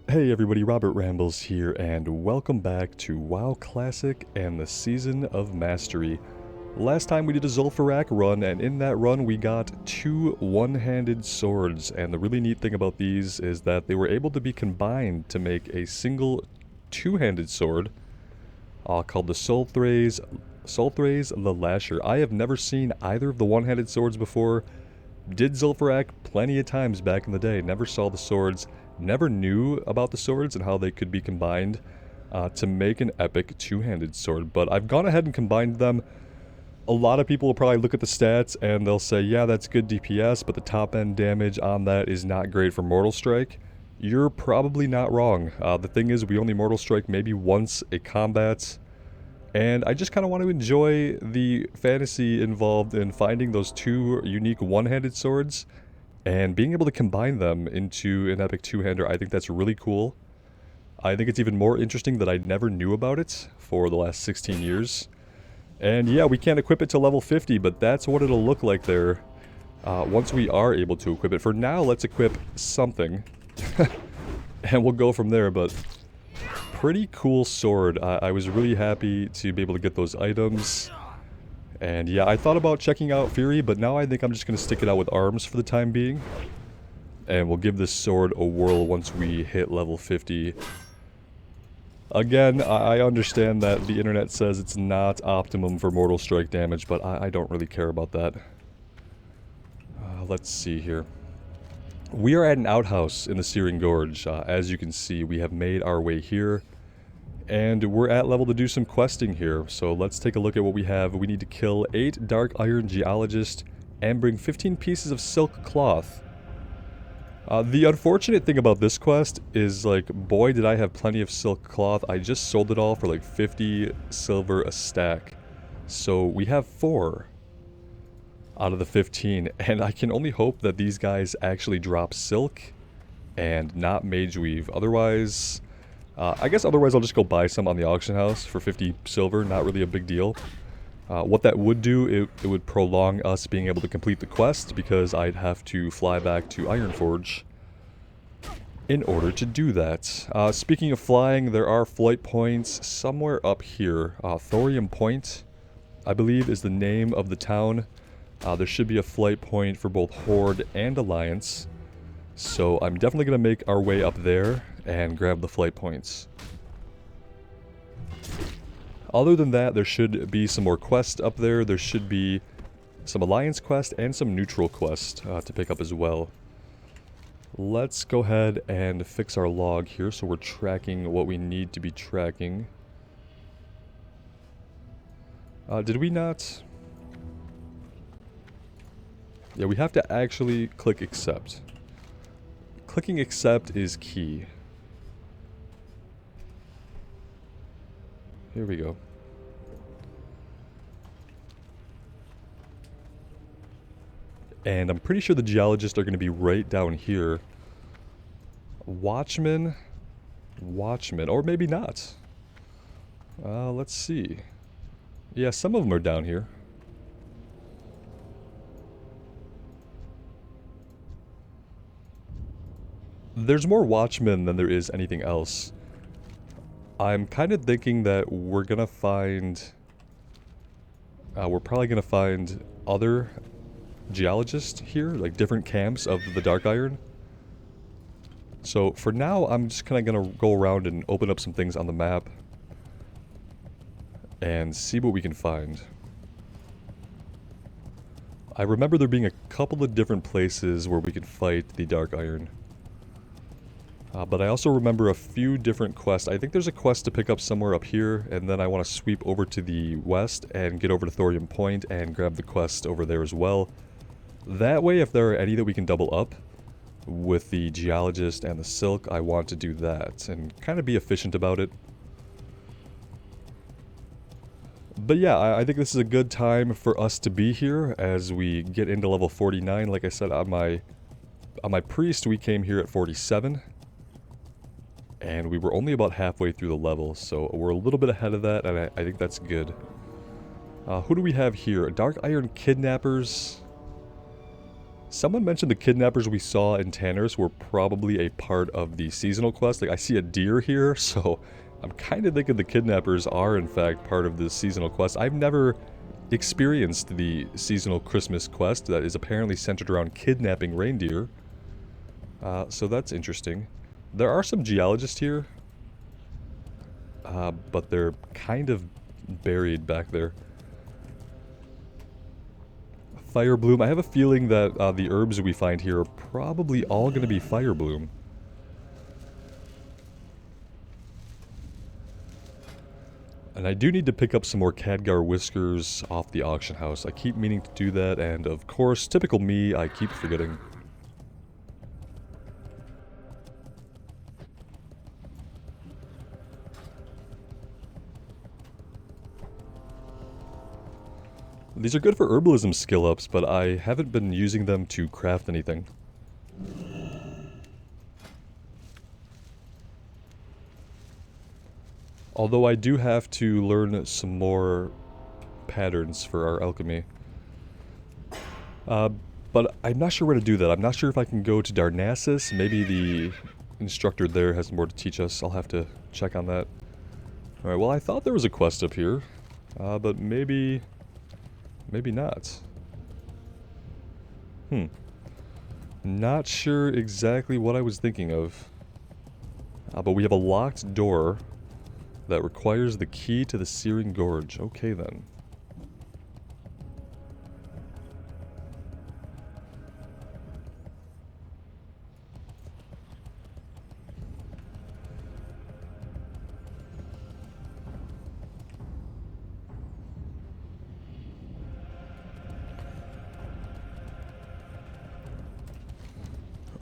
Hey everybody, Robert Rambles here, and welcome back to WoW Classic and the Season of Mastery. Last time we did a Zul'Farrak run, and in that run we got two one-handed swords, and the really neat thing about these is that they were able to be combined to make a single two-handed sword called the Sulthraze the Lasher. I have never seen either of the one-handed swords before. Did Zul'Farrak plenty of times back in the day, never saw the swords, never knew about the swords and how they could be combined to make an epic two-handed sword, but I've gone ahead and combined them. A lot of people will probably look at the stats and they'll say, yeah, that's good DPS, but the top end damage on that is not great for Mortal Strike. You're probably not wrong. The thing is, we only Mortal Strike maybe once a combat, and I just kind of want to enjoy the fantasy involved in finding those two unique one-handed swords and being able to combine them into an epic two-hander. I think that's really cool. I think it's even more interesting that I never knew about it for the last 16 years. And yeah, we can't equip it to level 50, but that's what it'll look like there once we are able to equip it. For now, let's equip something, and we'll go from there, but pretty cool sword. I was really happy to be able to get those items. And yeah, I thought about checking out Fury, but now I think I'm just going to stick it out with arms for the time being. And we'll give this sword a whirl once we hit level 50. Again, I understand that the internet says it's not optimum for Mortal Strike damage, but I don't really care about that. Let's see here. We are at an outhouse in the Searing Gorge. As you can see, we have made our way here. And we're at level to do some questing here, so let's take a look at what we have. We need to kill 8 Dark Iron Geologists and bring 15 pieces of silk cloth. The unfortunate thing about this quest is, like, boy did I have plenty of silk cloth. I just sold it all for like 50 silver a stack. So we have 4 out of the 15, and I can only hope that these guys actually drop silk and not mage weave. Otherwise, I guess otherwise I'll just go buy some on the auction house for 50 silver, not really a big deal. What that would do, it would prolong us being able to complete the quest, because I'd have to fly back to Ironforge in order to do that. Speaking of flying, there are flight points somewhere up here. Thorium Point, I believe, is the name of the town. There should be a flight point for both Horde and Alliance. So I'm definitely going to make our way up there and grab the flight points. Other than that, there should be some more quests up there. There should be some Alliance quest and some neutral quest to pick up as well. Let's go ahead and fix our log here so we're tracking what we need to be tracking. Did we not? Yeah, we have to actually click accept. Clicking accept is key. Here we go. And I'm pretty sure the geologists are going to be right down here. Watchmen, or maybe not. Let's see. Yeah, some of them are down here. There's more watchmen than there is anything else. I'm kind of thinking that we're gonna find... we're probably gonna find other geologists here, like different camps of the Dark Iron. So for now, I'm just kind of gonna go around and open up some things on the map and see what we can find. I remember there being a couple of different places where we could fight the Dark Iron. But I also remember a few different quests. I think there's a quest to pick up somewhere up here, and then I want to sweep over to the west and get over to Thorium Point and grab the quest over there as well. That way, if there are any that we can double up with the Geologist and the Silk, I want to do that and kind of be efficient about it. But yeah, I think this is a good time for us to be here as we get into level 49. Like I said, on my Priest, we came here at 47. And we were only about halfway through the level, so we're a little bit ahead of that, and I think that's good. Who do we have here? Dark Iron Kidnappers. Someone mentioned the kidnappers we saw in Tanner's were probably a part of the seasonal quest. Like, I see a deer here, so I'm kind of thinking the kidnappers are in fact part of the seasonal quest. I've never experienced the seasonal Christmas quest that is apparently centered around kidnapping reindeer. So that's interesting. There are some geologists here, but they're kind of buried back there. Fire bloom. I have a feeling that the herbs we find here are probably all going to be fire bloom. And I do need to pick up some more Khadgar whiskers off the auction house. I keep meaning to do that, and of course, typical me, I keep forgetting. These are good for herbalism skill ups, but I haven't been using them to craft anything. Although I do have to learn some more patterns for our alchemy. But I'm not sure where to do that. I'm not sure if I can go to Darnassus. Maybe the instructor there has more to teach us. I'll have to check on that. Alright, well I thought there was a quest up here. But maybe not. Not sure exactly what I was thinking of. But we have a locked door that requires the key to the searing gorge. Okay then.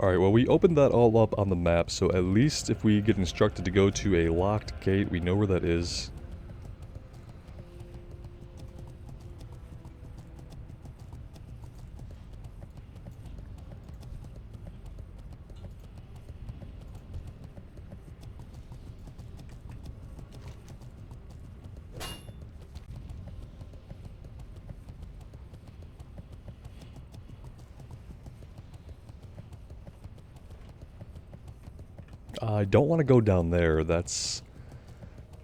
Alright, well we opened that all up on the map, so at least if we get instructed to go to a locked gate, we know where that is. I don't want to go down there. That's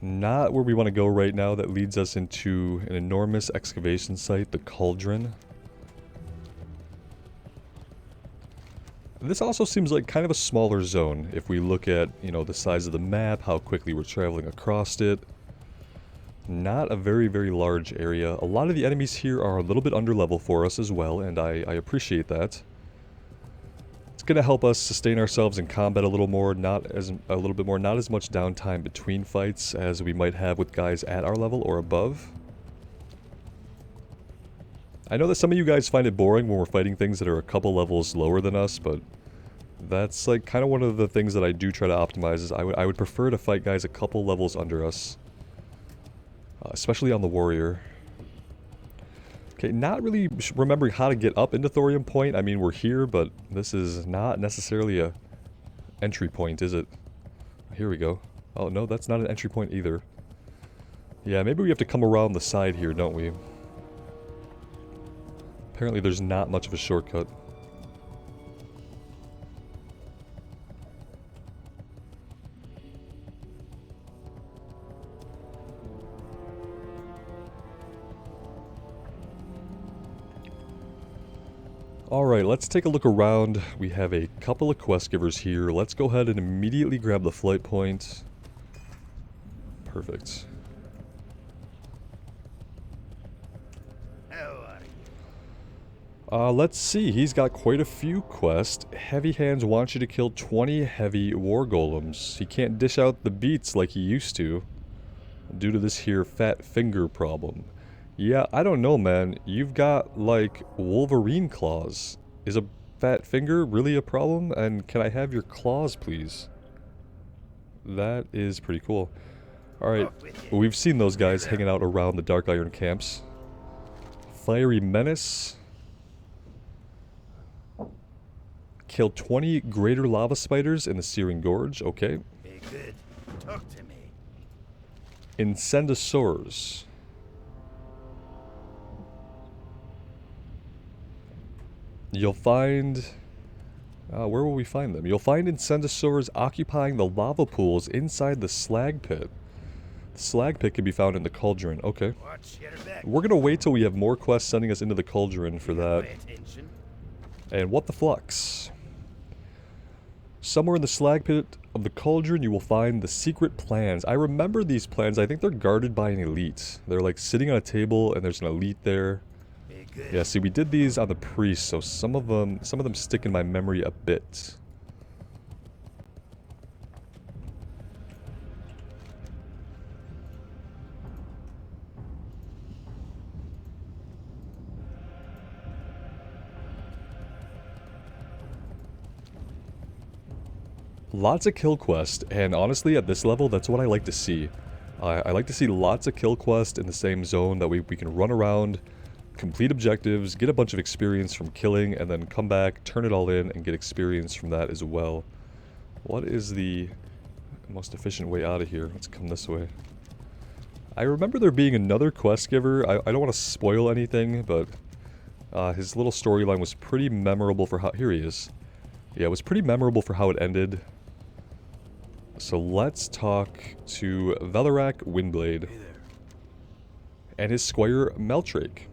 not where we want to go right now. That leads us into an enormous excavation site, the Cauldron. This also seems like kind of a smaller zone if we look at, you know, the size of the map, how quickly we're traveling across it. Not a very, very large area. A lot of the enemies here are a little bit under level for us as well, and I appreciate that. It's going to help us sustain ourselves in combat a little more, not as much downtime between fights as we might have with guys at our level or above. I know that some of you guys find it boring when we're fighting things that are a couple levels lower than us, but that's like kind of one of the things that I do try to optimize is I would prefer to fight guys a couple levels under us. Especially on the warrior. Okay, not really remembering how to get up into Thorium Point. I mean, we're here, but this is not necessarily a entry point, is it? Here we go. Oh, no, that's not an entry point either. Yeah, maybe we have to come around the side here, don't we? Apparently there's not much of a shortcut. Alright, let's take a look around. We have a couple of quest givers here. Let's go ahead and immediately grab the flight point. Perfect. Let's see. He's got quite a few quests. Heavy Hands wants you to kill 20 heavy war golems. He can't dish out the beats like he used to due to this here fat finger problem. Yeah, I don't know, man. You've got, like, Wolverine claws. Is a fat finger really a problem? And can I have your claws, please? That is pretty cool. Alright, we've seen those guys hanging out around the Dark Iron camps. Fiery Menace. Kill 20 greater lava spiders in the Searing Gorge. Okay. Hey, good. Talk to me. Incendisaurs. you'll find... where will we find them? You'll find incensosaurs occupying the lava pools inside the slag pit. The slag pit can be found in the cauldron. Okay. We're gonna wait till we have more quests sending us into the cauldron for that. And what the flux? Somewhere in the slag pit of the cauldron you will find the secret plans. I remember these plans. I think they're guarded by an elite. They're like sitting on a table and there's an elite there. Yeah, see, we did these on the priest, so some of them stick in my memory a bit. Lots of kill quests, and honestly, at this level, that's what I like to see. I like to see lots of kill quests in the same zone, that we can run around, complete objectives, get a bunch of experience from killing, and then come back, turn it all in, and get experience from that as well. What is the most efficient way out of here? Let's come this way. I remember there being another quest giver. I don't want to spoil anything, but his little storyline was pretty memorable for how... Here he is. Yeah, it was pretty memorable for how it ended. So let's talk to Velarak Windblade and his squire Meltrake.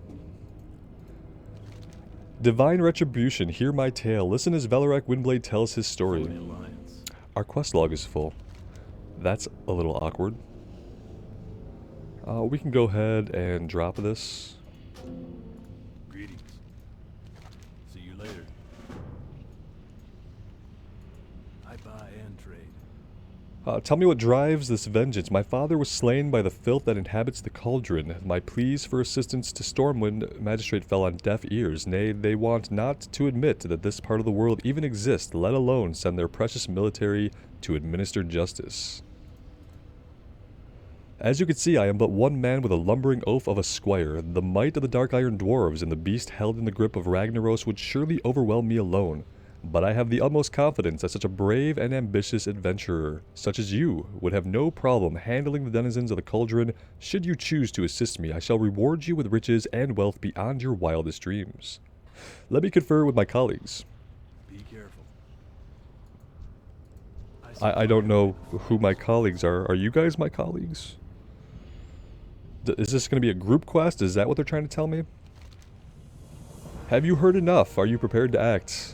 Divine Retribution, hear my tale. Listen as Velarak Windblade tells his story. Our quest log is full. That's a little awkward. We can go ahead and drop this. Greetings. See you later. I buy and trade. Tell me what drives this vengeance. My father was slain by the filth that inhabits the cauldron. My pleas for assistance to Stormwind Magistrate fell on deaf ears. Nay, they want not to admit that this part of the world even exists, let alone send their precious military to administer justice. As you can see, I am but one man with a lumbering oaf of a squire. The might of the Dark Iron Dwarves and the beast held in the grip of Ragnaros would surely overwhelm me alone. But I have the utmost confidence that such a brave and ambitious adventurer, such as you, would have no problem handling the denizens of the cauldron. Should you choose to assist me, I shall reward you with riches and wealth beyond your wildest dreams. Let me confer with my colleagues. Be careful. I don't know who my colleagues are. Are you guys my colleagues? Is this going to be a group quest? Is that what they're trying to tell me? Have you heard enough? Are you prepared to act?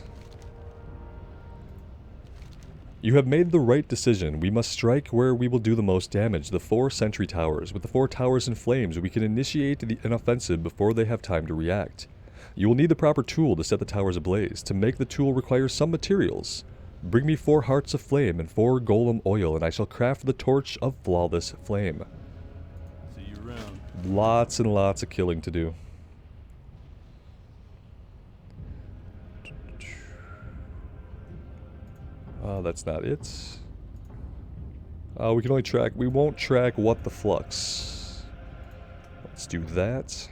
You have made the right decision. We must strike where we will do the most damage, the 4 sentry towers. With the 4 towers in flames, we can initiate an offensive before they have time to react. You will need the proper tool to set the towers ablaze. To make the tool requires some materials. Bring me 4 hearts of flame and 4 golem oil, and I shall craft the torch of flawless flame. See you around. Lots and lots of killing to do. That's not it. We can only track... We won't track what the flux. Let's do that.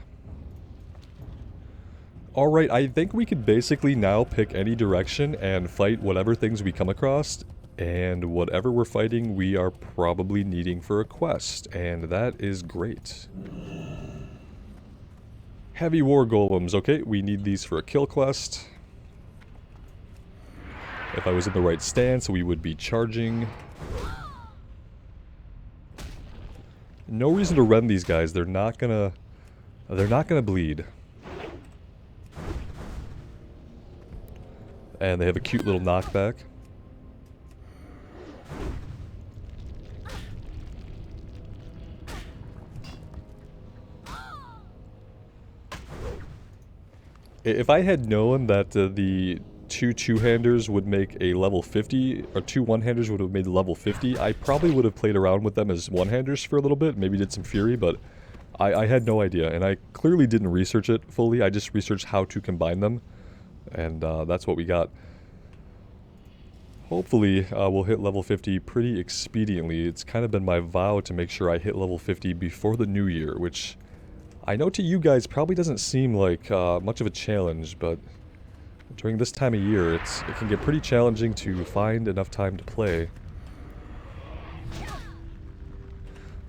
Alright, I think we could basically now pick any direction and fight whatever things we come across. And whatever we're fighting, we are probably needing for a quest. And that is great. Heavy war golems. Okay, we need these for a kill quest. If I was in the right stance, we would be charging. No reason to rend these guys. They're not gonna bleed. And they have a cute little knockback. If I had known that the 2 two-handers would make a level 50, or 2 one-handers would have made level 50, I probably would have played around with them as one-handers for a little bit, maybe did some Fury, but I had no idea, and I clearly didn't research it fully. I just researched how to combine them, and that's what we got. Hopefully, we'll hit level 50 pretty expediently. It's kind of been my vow to make sure I hit level 50 before the new year, which I know to you guys probably doesn't seem like much of a challenge, but during this time of year, it can get pretty challenging to find enough time to play.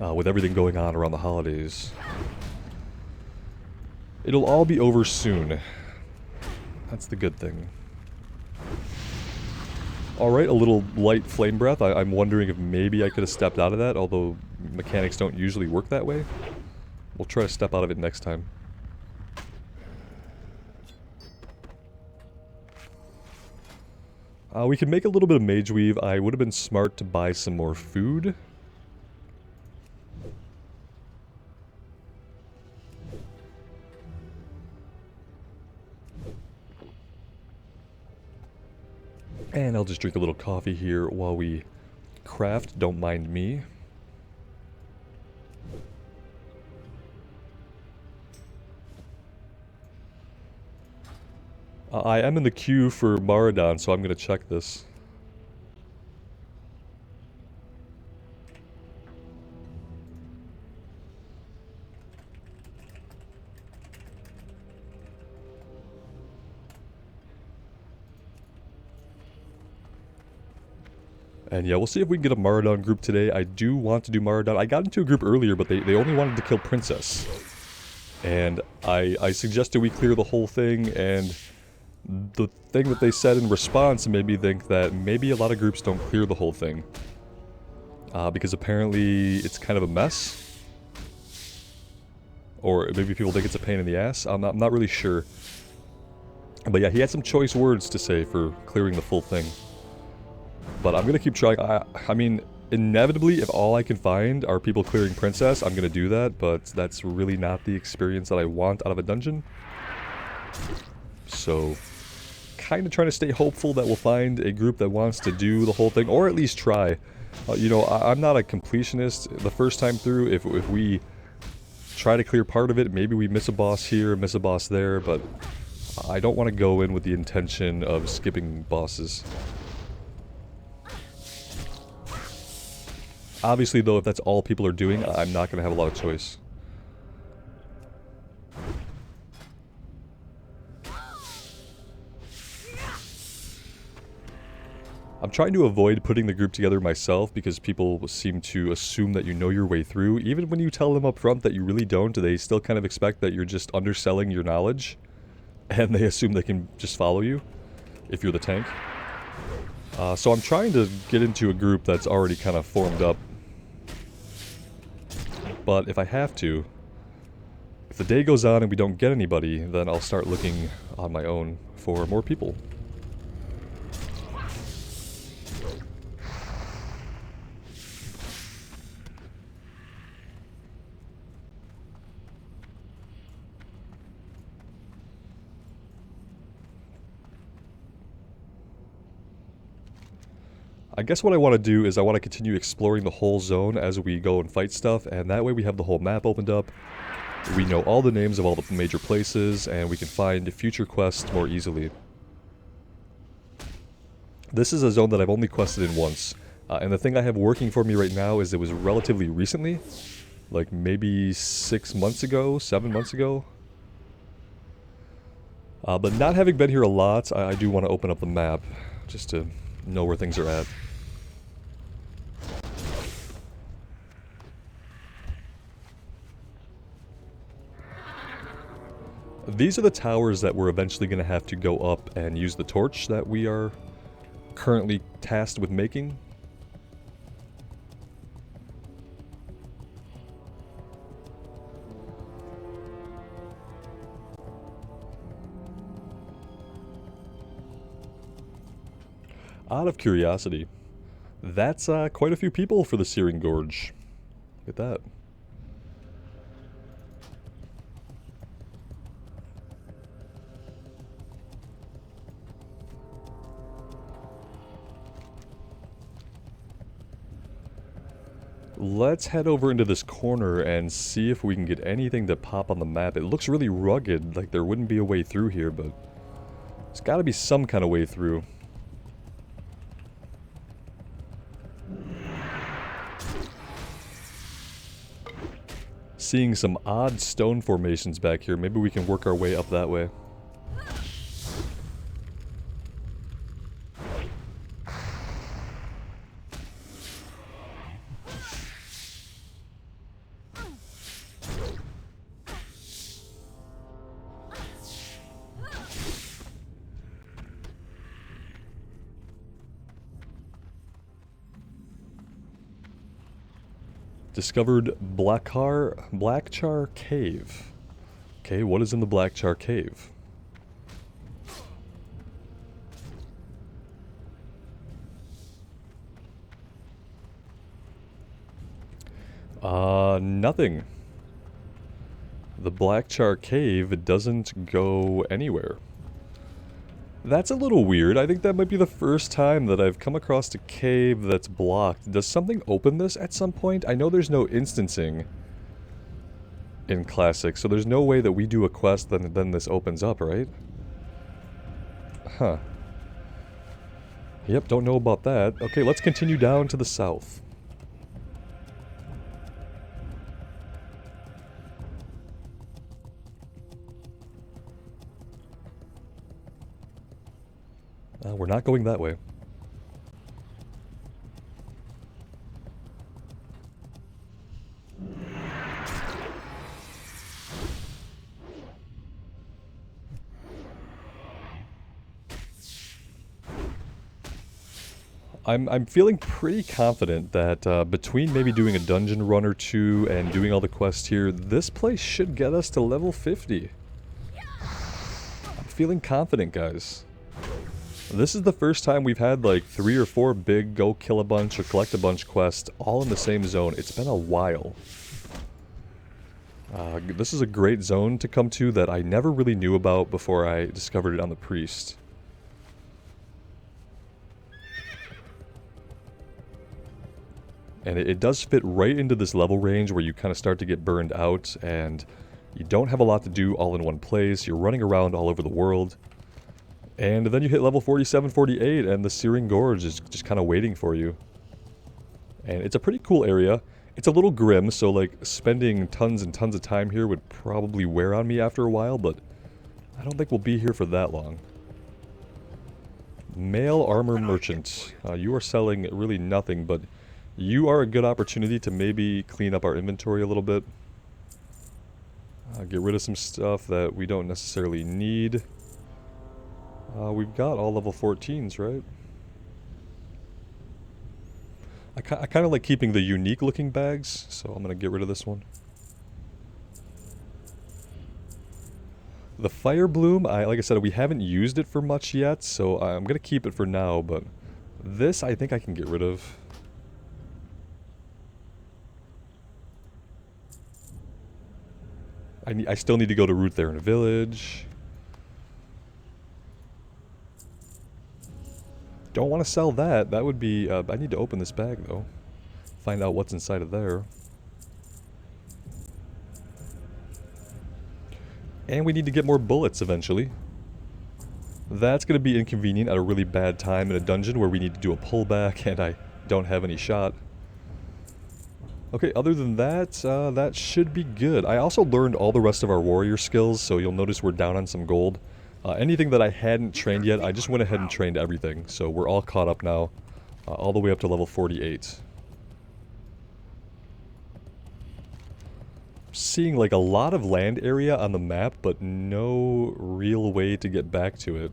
With everything going on around the holidays. It'll all be over soon. That's the good thing. Alright, a little light flame breath. I'm wondering if maybe I could have stepped out of that, although mechanics don't usually work that way. We'll try to step out of it next time. We can make a little bit of mage weave. I would have been smart to buy some more food. And I'll just drink a little coffee here while we craft. Don't mind me. I am in the queue for Addon, so I'm going to check this. And yeah, we'll see if we can get a Addon group today. I do want to do Addon. I got into a group earlier, but they only wanted to kill Princess. And I suggested we clear the whole thing, and the thing that they said in response made me think that maybe a lot of groups don't clear the whole thing. Because apparently it's kind of a mess. Or maybe people think it's a pain in the ass. I'm not really sure. But yeah, he had some choice words to say for clearing the full thing. But I'm going to keep trying. I mean, inevitably, if all I can find are people clearing Princess, I'm going to do that. But that's really not the experience that I want out of a dungeon. So, kind of trying to stay hopeful that we'll find a group that wants to do the whole thing. Or at least try. You know, I'm not a completionist the first time through. If we try to clear part of it, maybe we miss a boss here, miss a boss there. But I don't want to go in with the intention of skipping bosses. Obviously, though, if that's all people are doing, I'm not going to have a lot of choice. I'm trying to avoid putting the group together myself because people seem to assume that you know your way through. Even when you tell them up front that you really don't, they still kind of expect that you're just underselling your knowledge. And they assume they can just follow you if you're the tank. So I'm trying to get into a group that's already kind of formed up. But if I have to, if the day goes on and we don't get anybody, then I'll start looking on my own for more people. I guess what I want to do is I want to continue exploring the whole zone as we go and fight stuff, and that way we have the whole map opened up. We know all the names of all the major places, and we can find future quests more easily. This is a zone that I've only quested in once, and the thing I have working for me right now is it was relatively recently, like maybe 6 months ago, 7 months ago. But not having been here a lot, I do want to open up the map, just to know where things are at. These are the towers that we're eventually going to have to go up and use the torch that we are currently tasked with making. Out of curiosity, that's quite a few people for the Searing Gorge. Look at that. Let's head over into this corner and see if we can get anything to pop on the map. It looks really rugged, like there wouldn't be a way through here, but there's got to be some kind of way through. Seeing some odd stone formations back here. Maybe we can work our way up that way. Discovered Blackchar Cave. Okay, what is in the Blackchar Cave? Nothing. The Blackchar Cave doesn't go anywhere. That's a little weird. I think that might be the first time that I've come across a cave that's blocked. Does something open this at some point? I know there's no instancing in Classic, so there's no way that we do a quest then this opens up, right? Huh. Yep, don't know about that. Okay, let's continue down to the south. We're not going that way. I'm feeling pretty confident that between maybe doing a dungeon run or two and doing all the quests here, this place should get us to level 50. I'm feeling confident, guys. This is the first time we've had like 3 or 4 big go kill a bunch or collect a bunch quests all in the same zone. It's been a while. This is a great zone to come to that I never really knew about before I discovered it on the Priest. And it does fit right into this level range where you kind of start to get burned out and you don't have a lot to do all in one place. You're running around all over the world. And then you hit level 47, 48 and the Searing Gorge is just kind of waiting for you. And it's a pretty cool area. It's a little grim, so like spending tons and tons of time here would probably wear on me after a while, but I don't think we'll be here for that long. Mail Armor Merchant. You are selling really nothing, but you are a good opportunity to maybe clean up our inventory a little bit. Get rid of some stuff that we don't necessarily need. We've got all level 14s, right? I kind of like keeping the unique looking bags, so I'm going to get rid of this one. The Fire Bloom, like I said, we haven't used it for much yet, so I'm going to keep it for now, but this I think I can get rid of. I still need to go to Root there in a village. Don't want to sell that. That would be... I need to open this bag, though. Find out what's inside of there. And we need to get more bullets eventually. That's going to be inconvenient at a really bad time in a dungeon where we need to do a pullback and I don't have any shot. Okay, other than that, that should be good. I also learned all the rest of our warrior skills, so you'll notice we're down on some gold. Anything that I hadn't trained yet, I just went ahead and trained everything. So we're all caught up now, all the way up to level 48. Seeing like a lot of land area on the map, but no real way to get back to it.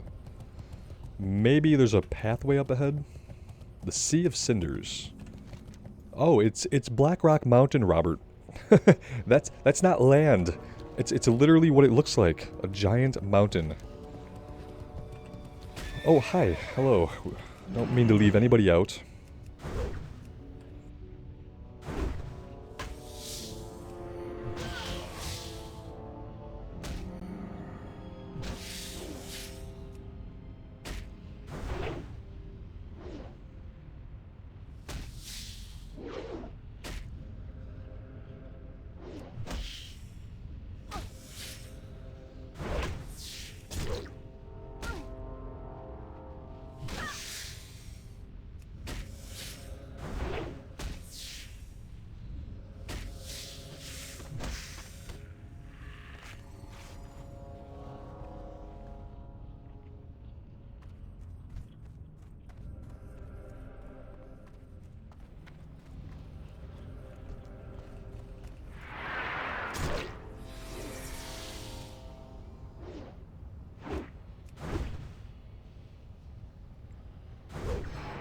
Maybe there's a pathway up ahead? The Sea of Cinders. Oh, it's Blackrock Mountain, Robert. That's not land. It's literally what it looks like. A giant mountain. Oh, hi. Hello. Don't mean to leave anybody out.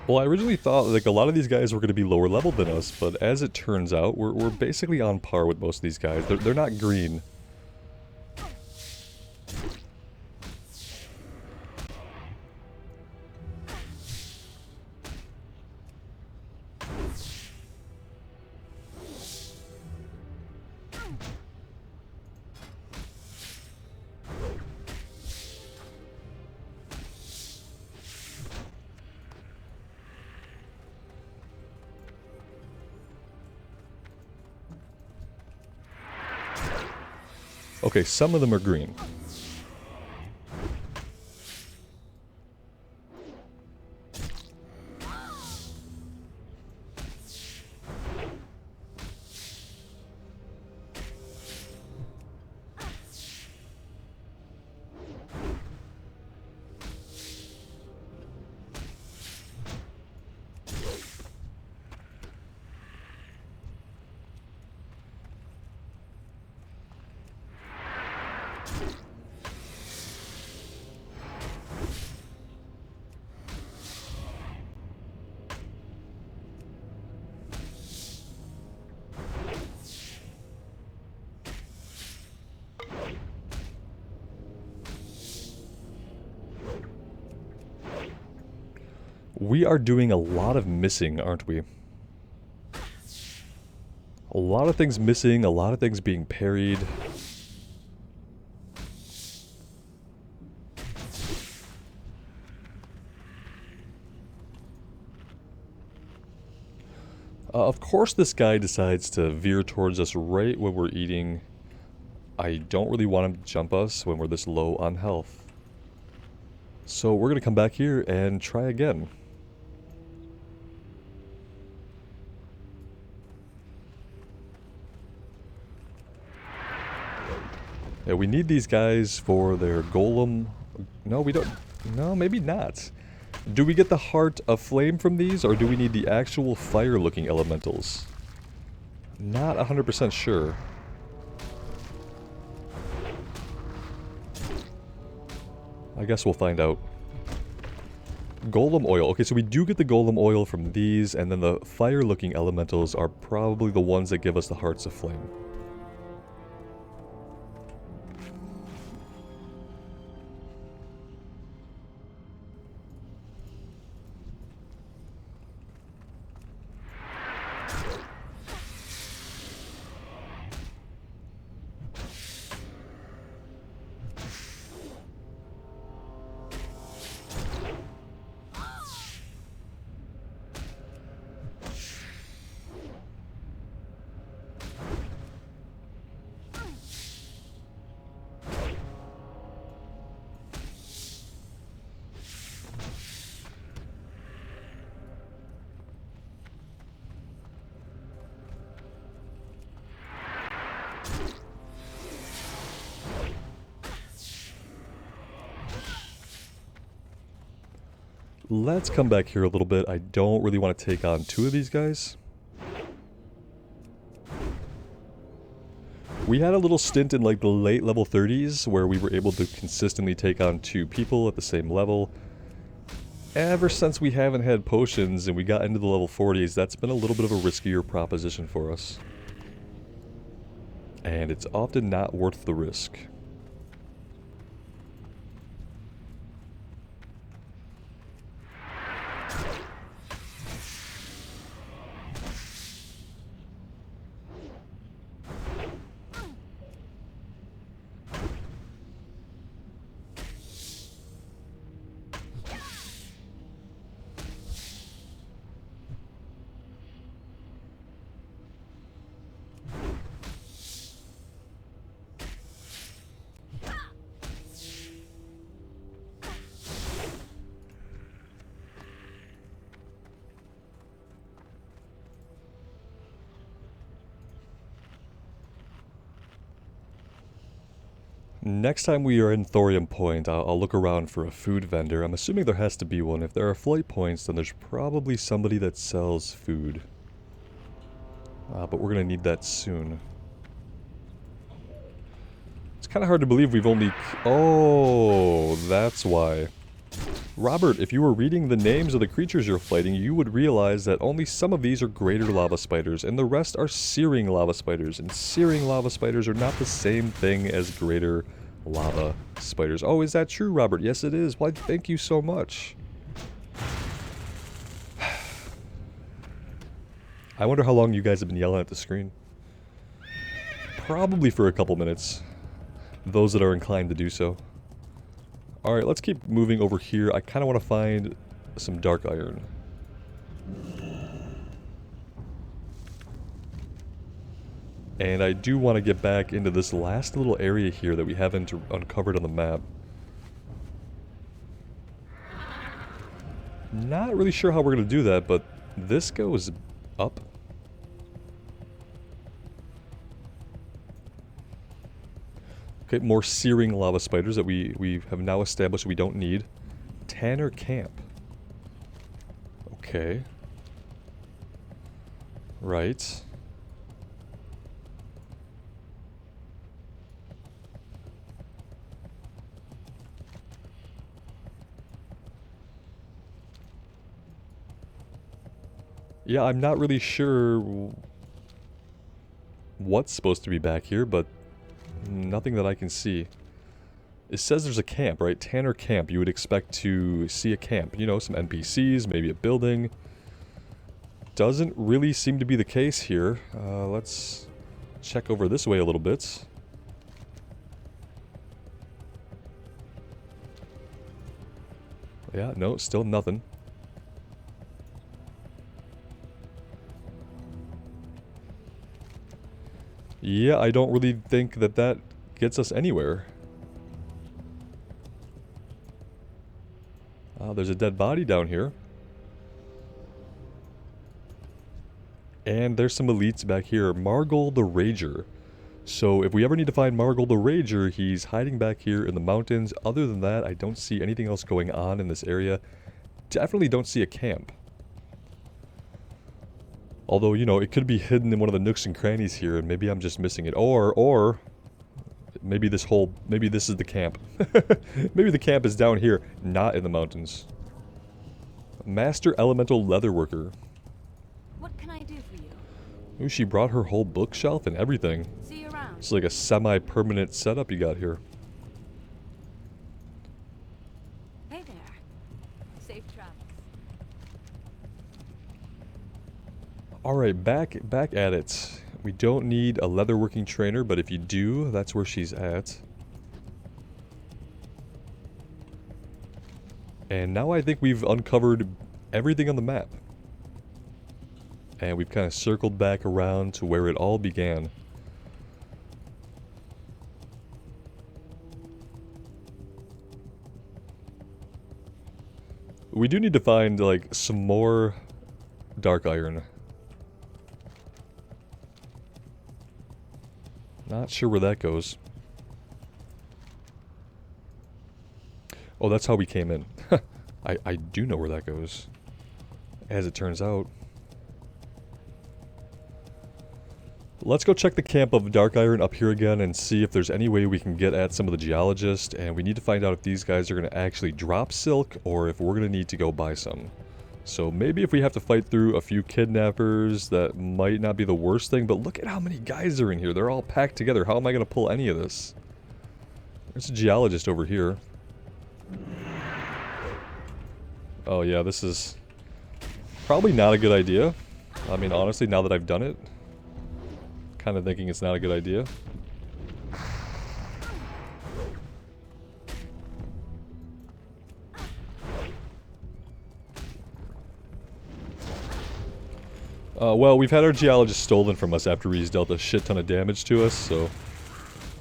Well, I originally thought like a lot of these guys were going to be lower level than us, but as it turns out, we're basically on par with most of these guys. They're not green. Okay, some of them are green. We are doing a lot of missing, aren't we? A lot of things missing, a lot of things being parried. Of course this guy decides to veer towards us right when we're eating. I don't really want him to jump us when we're this low on health. So we're going to come back here and try again. Yeah, we need these guys for their golem. No, we don't. No, maybe not. Do we get the heart of flame from these, or do we need the actual fire-looking elementals? Not 100% sure. I guess we'll find out. Golem oil. Okay, so we do get the golem oil from these, and then the fire-looking elementals are probably the ones that give us the hearts of flame. Let's come back here a little bit. I don't really want to take on two of these guys. We had a little stint in like the late level 30s where we were able to consistently take on two people at the same level. Ever since we haven't had potions and we got into the level 40s, that's been a little bit of a riskier proposition for us. And it's often not worth the risk. Next time we are in Thorium Point, I'll look around for a food vendor. I'm assuming there has to be one. If there are flight points, then there's probably somebody that sells food. But we're going to need that soon. It's kind of hard to believe we've only... Oh, that's why. Robert, if you were reading the names of the creatures you're fighting, you would realize that only some of these are greater lava spiders, and the rest are searing lava spiders, and searing lava spiders are not the same thing as greater lava spiders. Oh, is that true, Robert? Yes, it is. Why, thank you so much. I wonder how long you guys have been yelling at the screen. Probably for a couple minutes. Those that are inclined to do so. Alright, let's keep moving over here. I kind of want to find some dark iron. And I do want to get back into this last little area here that we haven't uncovered on the map. Not really sure how we're going to do that, but this goes up. Okay, more searing lava spiders that we have now established we don't need. Tanner Camp. Okay. Right. Yeah, I'm not really sure what's supposed to be back here, but nothing that I can see. It says there's a camp, right? Tanner Camp. You would expect to see a camp. You know, some NPCs, maybe a building. Doesn't really seem to be the case here. Let's check over this way a little bit. Yeah, no, still nothing. Yeah, I don't really think that that gets us anywhere. There's a dead body down here. And there's some elites back here. Margol the Rager. So if we ever need to find Margol the Rager, he's hiding back here in the mountains. Other than that, I don't see anything else going on in this area. Definitely don't see a camp. Although, you know, it could be hidden in one of the nooks and crannies here, and maybe I'm just missing it. Or maybe this is the camp. Maybe the camp is down here, not in the mountains. Master Elemental Leatherworker. What can I do for you? Ooh, she brought her whole bookshelf and everything. See you around. It's like a semi-permanent setup you got here. Hey there. Safe travels. Alright, back at it. We don't need a leatherworking trainer, but if you do, that's where she's at. And now I think we've uncovered everything on the map. And we've kind of circled back around to where it all began. We do need to find, like, some more dark iron. Not sure where that goes. Oh, that's how we came in. I do know where that goes. As it turns out. Let's go check the camp of dark iron up here again and see if there's any way we can get at some of the geologists. And we need to find out if these guys are going to actually drop silk or if we're going to need to go buy some. So maybe if we have to fight through a few kidnappers, that might not be the worst thing. But look at how many guys are in here. They're all packed together. How am I going to pull any of this? There's a geologist over here. Oh yeah, this is probably not a good idea. I mean, honestly, now that I've done it, kind of thinking it's not a good idea. Well, we've had our geologist stolen from us after he's dealt a shit ton of damage to us, so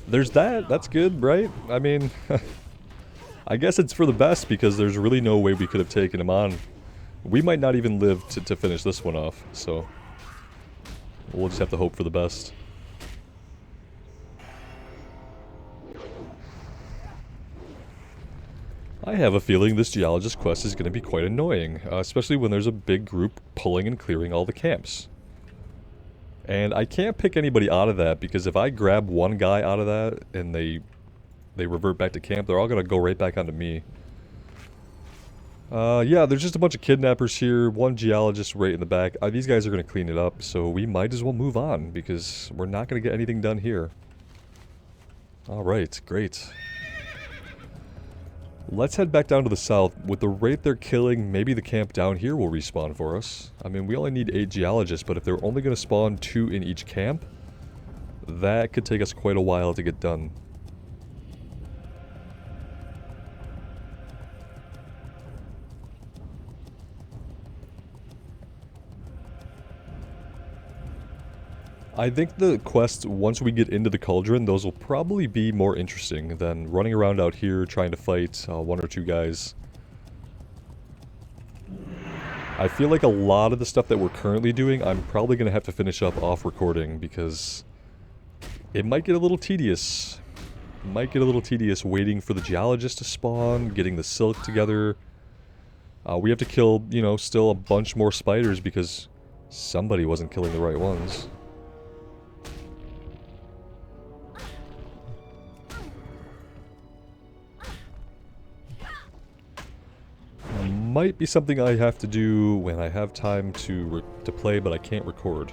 there's that. That's good, right? I mean, I guess it's for the best because there's really no way we could have taken him on. We might not even live to finish this one off, so we'll just have to hope for the best. I have a feeling this geologist quest is going to be quite annoying, especially when there's a big group pulling and clearing all the camps. And I can't pick anybody out of that because if I grab one guy out of that and they revert back to camp, they're all going to go right back onto me. Yeah, there's just a bunch of kidnappers here, one geologist right in the back. These guys are going to clean it up, so we might as well move on, because we're not going to get anything done here. Alright, great. Let's head back down to the south. With the rate they're killing, maybe the camp down here will respawn for us. I mean, we only need 8 geologists, but if they're only going to spawn 2 in each camp, that could take us quite a while to get done. I think the quests, once we get into the cauldron, those will probably be more interesting than running around out here trying to fight 1 or 2 guys. I feel like a lot of the stuff that we're currently doing, I'm probably going to have to finish up off recording because it might get a little tedious. Might get a little tedious waiting for the geologist to spawn, getting the silk together. We have to kill, you know, still a bunch more spiders because somebody wasn't killing the right ones. Might be something I have to do when I have time to play, but I can't record.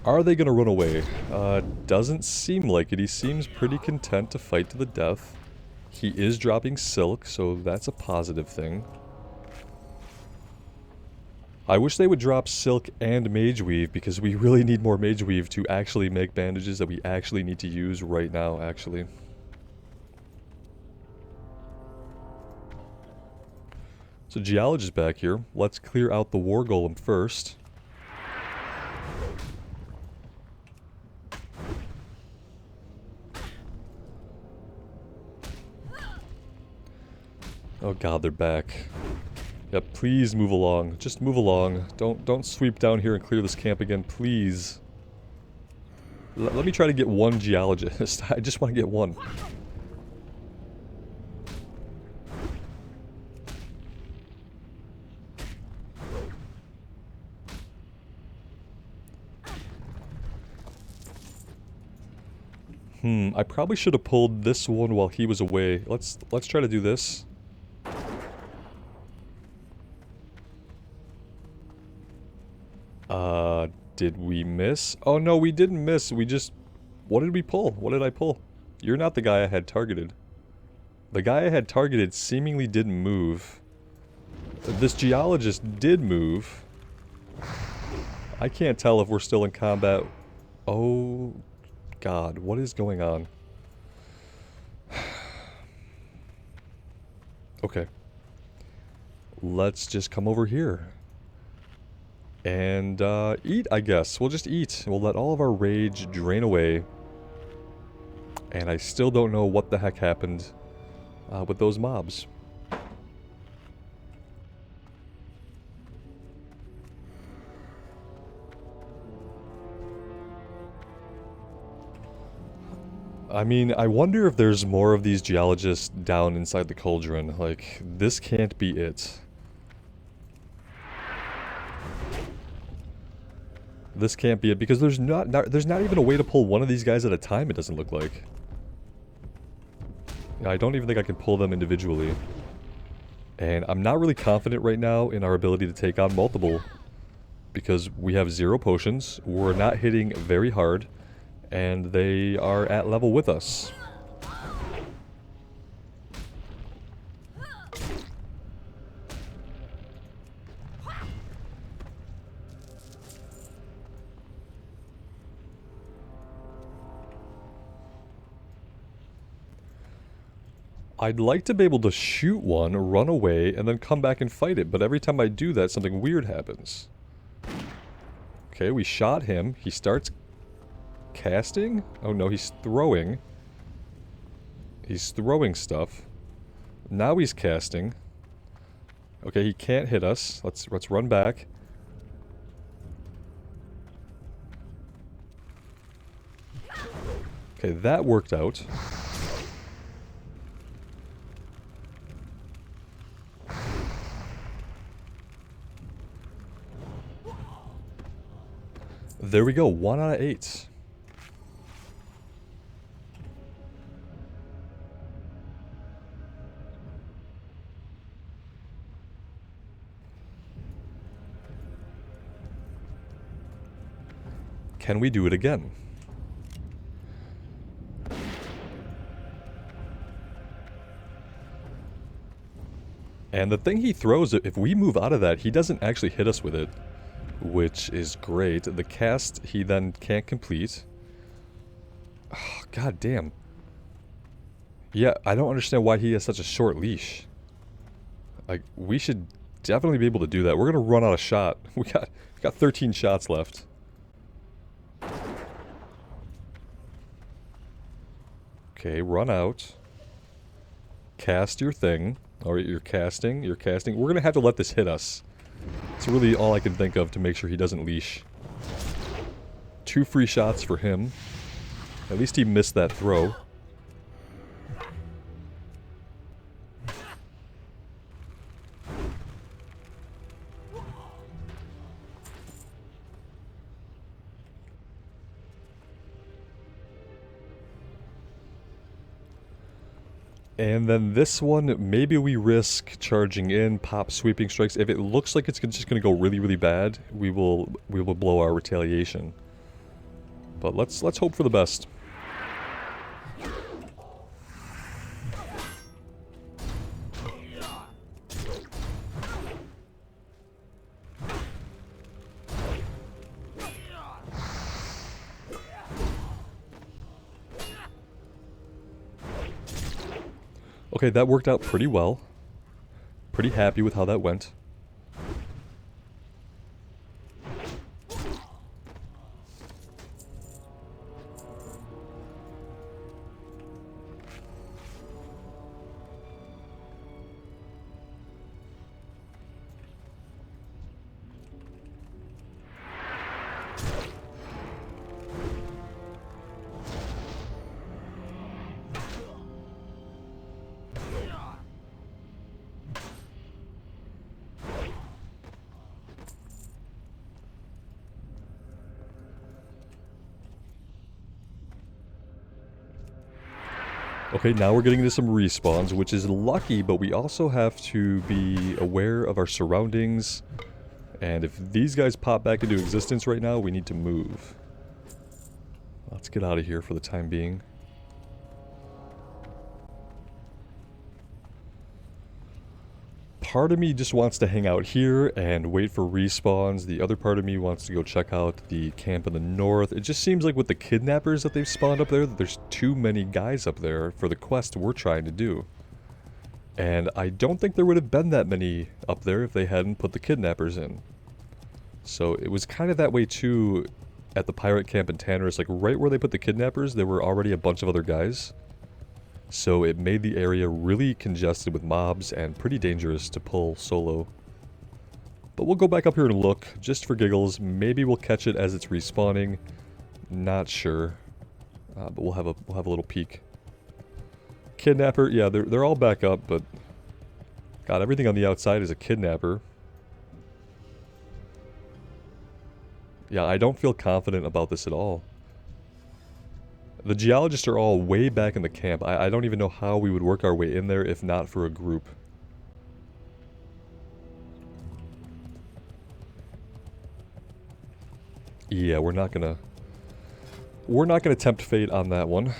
Are they gonna run away? Doesn't seem like it. He seems pretty content to fight to the death. He is dropping silk, so that's a positive thing. I wish they would drop silk and mage weave, because we really need more mage weave to actually make bandages that we actually need to use right now, actually. So geologist back here. Let's clear out the war golem first. Oh god, they're back. Yep, please move along. Just move along. Don't sweep down here and clear this camp again, please. Let me try to get 1 geologist. I just want to get 1. I probably should have pulled this one while he was away. Let's try to do this. Did we miss? Oh no, we didn't miss. We just... What did we pull? What did I pull? You're not the guy I had targeted. The guy I had targeted seemingly didn't move. This geologist did move. I can't tell if we're still in combat. Oh god, what is going on? Okay. Let's just come over here. And, eat, I guess. We'll just eat. We'll let all of our rage drain away. And I still don't know what the heck happened with those mobs. I mean, I wonder if there's more of these geologists down inside the cauldron. Like, this can't be it. This can't be it, because there's not even a way to pull one of these guys at a time, it doesn't look like. I don't even think I can pull them individually. And I'm not really confident right now in our ability to take on multiple. Because we have 0 potions, we're not hitting very hard, and they are at level with us. I'd like to be able to shoot one, run away, and then come back and fight it, but every time I do that, something weird happens. Okay, we shot him. He starts casting? Oh no, he's throwing. He's throwing stuff. Now he's casting. Okay, he can't hit us. Let's run back. Okay, that worked out. There we go, 1 out of 8. Can we do it again? And the thing he throws, if we move out of that, he doesn't actually hit us with it, which is great. The cast he then can't complete. Oh, God damn. Yeah, I don't understand why he has such a short leash. Like, we should definitely be able to do that. We're gonna run out of shot. We got 13 shots left. Okay, run out. Cast your thing. Alright, you're casting. We're gonna have to let this hit us. It's really all I can think of to make sure he doesn't leash. 2 free shots for him. At least he missed that throw. And then this one, maybe we risk charging in, pop sweeping strikes. If it looks like it's just going to go really, really bad, we will blow our retaliation. But let's hope for the best. Okay, that worked out pretty well. Pretty happy with how that went. Okay, now we're getting into some respawns, which is lucky, but we also have to be aware of our surroundings. And if these guys pop back into existence right now, we need to move. Let's get out of here for the time being. Part of me just wants to hang out here and wait for respawns. The other part of me wants to go check out the camp in the north. It just seems like with the kidnappers that they've spawned up there, that there's too many guys up there for the quest we're trying to do. And I don't think there would have been that many up there if they hadn't put the kidnappers in. So it was kind of that way too at the pirate camp in Tannerus. Like right where they put the kidnappers, there were already a bunch of other guys. So it made the area really congested with mobs and pretty dangerous to pull solo. But we'll go back up here and look, just for giggles. Maybe we'll catch it as it's respawning. Not sure. But we'll have a little peek. Kidnapper, yeah, they're all back up, but... God, everything on the outside is a kidnapper. Yeah, I don't feel confident about this at all. The geologists are all way back in the camp. I don't even know how we would work our way in there if not for a group. Yeah, we're not gonna tempt fate on that one.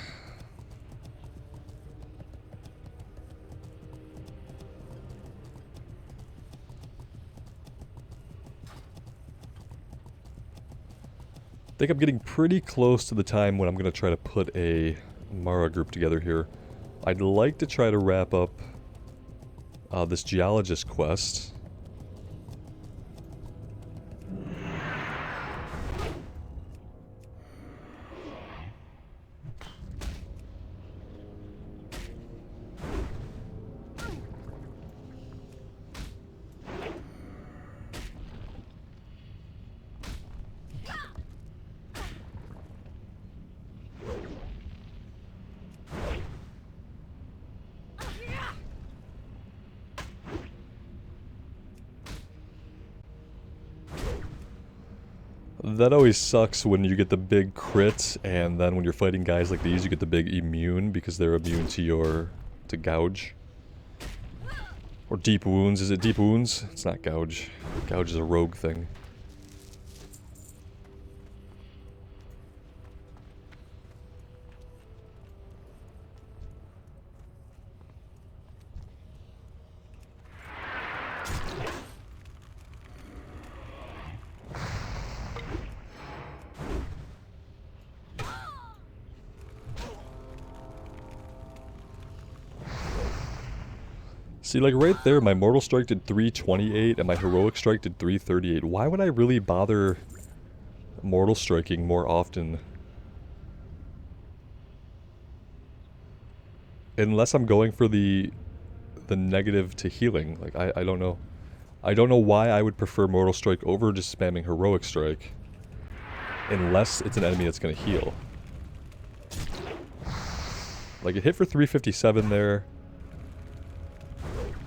I think I'm getting pretty close to the time when I'm going to try to put a Mara group together here. I'd like to try to wrap up this geologist quest. That always sucks when you get the big crit, and then when you're fighting guys like these, you get the big immune because they're immune to to gouge. Or deep wounds. Is it deep wounds? It's not gouge. Gouge is a rogue thing. See, like right there, my Mortal Strike did 328 and my Heroic Strike did 338. Why would I really bother Mortal Striking more often? Unless I'm going for the negative to healing. Like, I don't know. I don't know why I would prefer Mortal Strike over just spamming Heroic Strike. Unless it's an enemy that's going to heal. Like, it hit for 357 there.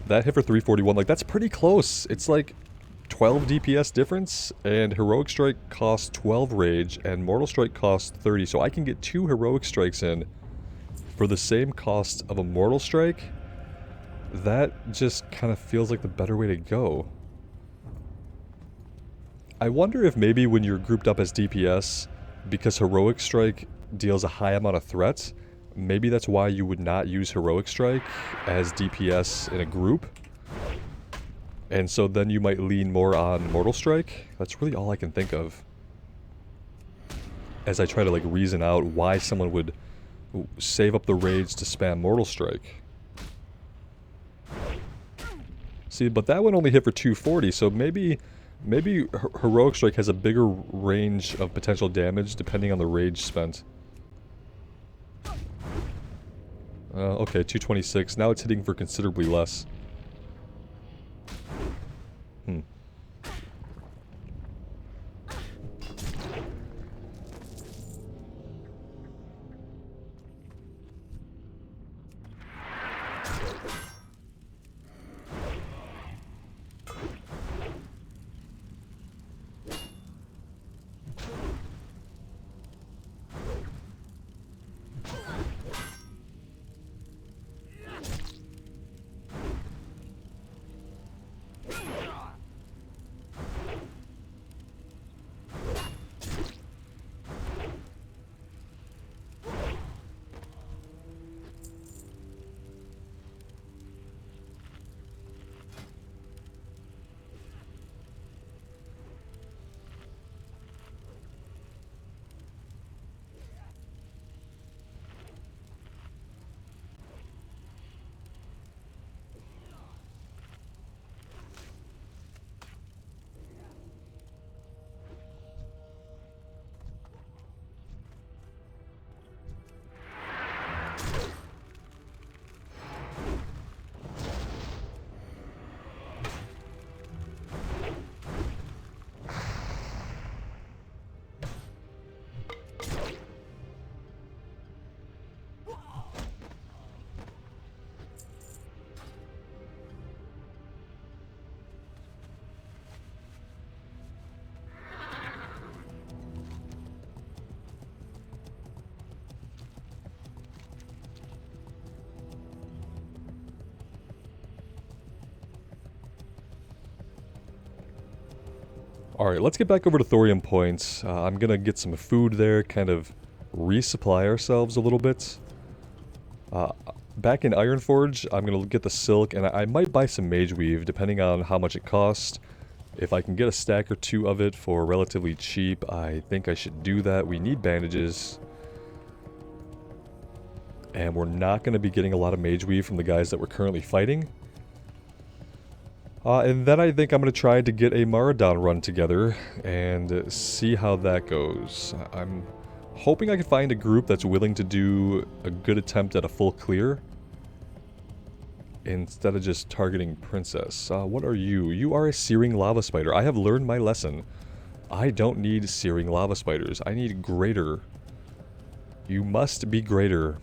That hit for 341, like, that's pretty close. It's like 12 DPS difference, and Heroic Strike costs 12 Rage, and Mortal Strike costs 30, so I can get 2 Heroic Strikes in for the same cost of a Mortal Strike. That just kind of feels like the better way to go. I wonder if maybe when you're grouped up as DPS, because Heroic Strike deals a high amount of threats, maybe that's why you would not use Heroic Strike as DPS in a group. And so then you might lean more on Mortal Strike. That's really all I can think of. As I try to like reason out why someone would save up the rage to spam Mortal Strike. See, but that one only hit for 240, so maybe Heroic Strike has a bigger range of potential damage depending on the rage spent. Okay, 226. Now it's hitting for considerably less. Alright, let's get back over to Thorium points. I'm gonna get some food there, kind of resupply ourselves a little bit. Back in Ironforge, I'm gonna get the silk, and I might buy some mage weave, depending on how much it costs. If I can get a stack or two of it for relatively cheap, I think I should do that. We need bandages. And we're not gonna be getting a lot of mage weave from the guys that we're currently fighting. And then I think I'm going to try to get a Addon run together and see how that goes. I'm hoping I can find a group that's willing to do a good attempt at a full clear instead of just targeting Princess. What are you? You are a searing lava spider. I have learned my lesson. I don't need searing lava spiders. I need greater. You must be greater.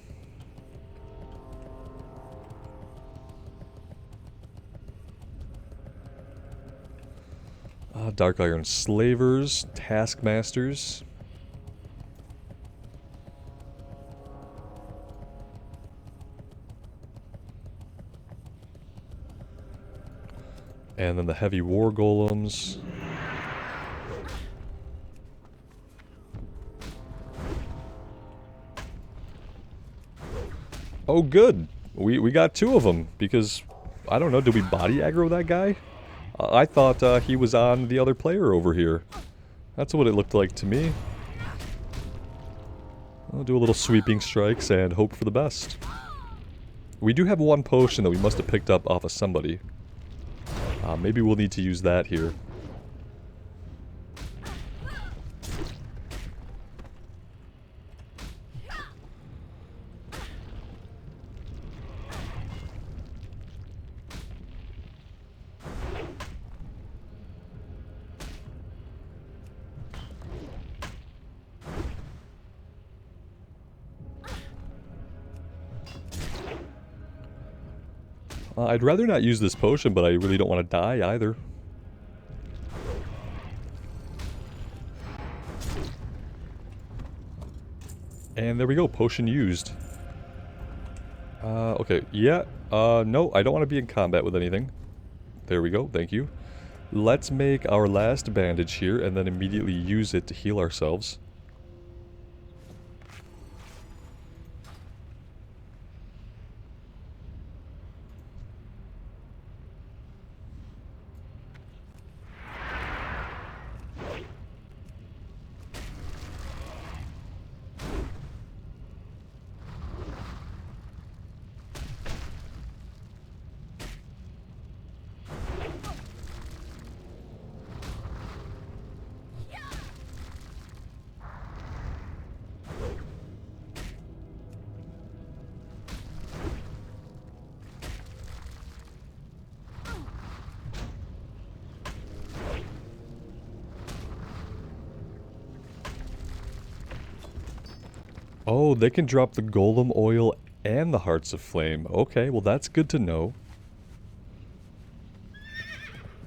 Dark Iron Slavers, Taskmasters. And then the Heavy War Golems. Oh good! We got 2 of them, because, I don't know, did we body aggro that guy? I thought he was on the other player over here. That's what it looked like to me. I'll do a little sweeping strikes and hope for the best. We do have 1 potion that we must have picked up off of somebody. Maybe we'll need to use that here. I'd rather not use this potion, but I really don't want to die either. And there we go, potion used. Okay, yeah, no, I don't want to be in combat with anything. There we go, thank you. Let's make our last bandage here, and then immediately use it to heal ourselves. Oh, they can drop the golem oil and the hearts of flame. Okay, well that's good to know.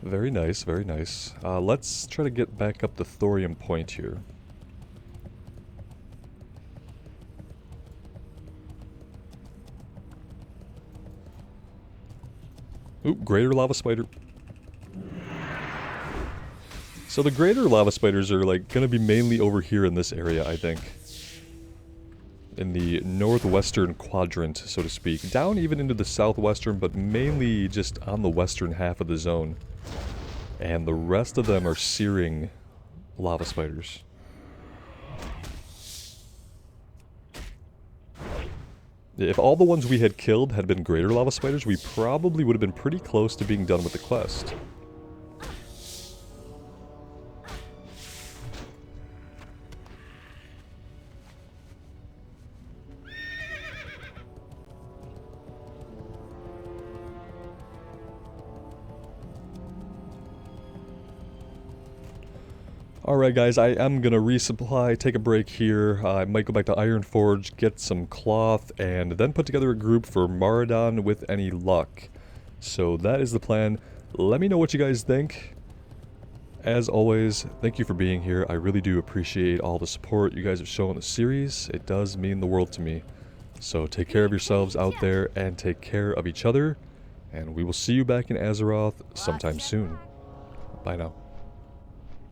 Very nice, very nice. Let's try to get back up the thorium point here. Oop, greater lava spider. So the greater lava spiders are like gonna be mainly over here in this area, I think. In the northwestern quadrant, so to speak. Down even into the southwestern, but mainly just on the western half of the zone. And the rest of them are searing lava spiders. If all the ones we had killed had been greater lava spiders, we probably would have been pretty close to being done with the quest. Alright guys, I am gonna resupply, take a break here. I might go back to Iron Forge, get some cloth, and then put together a group for Addon with any luck. So that is the plan. Let me know what you guys think. As always, thank you for being here. I really do appreciate all the support you guys have shown the series. It does mean the world to me. So take care of yourselves out there, and take care of each other. And we will see you back in Azeroth sometime soon. Bye now.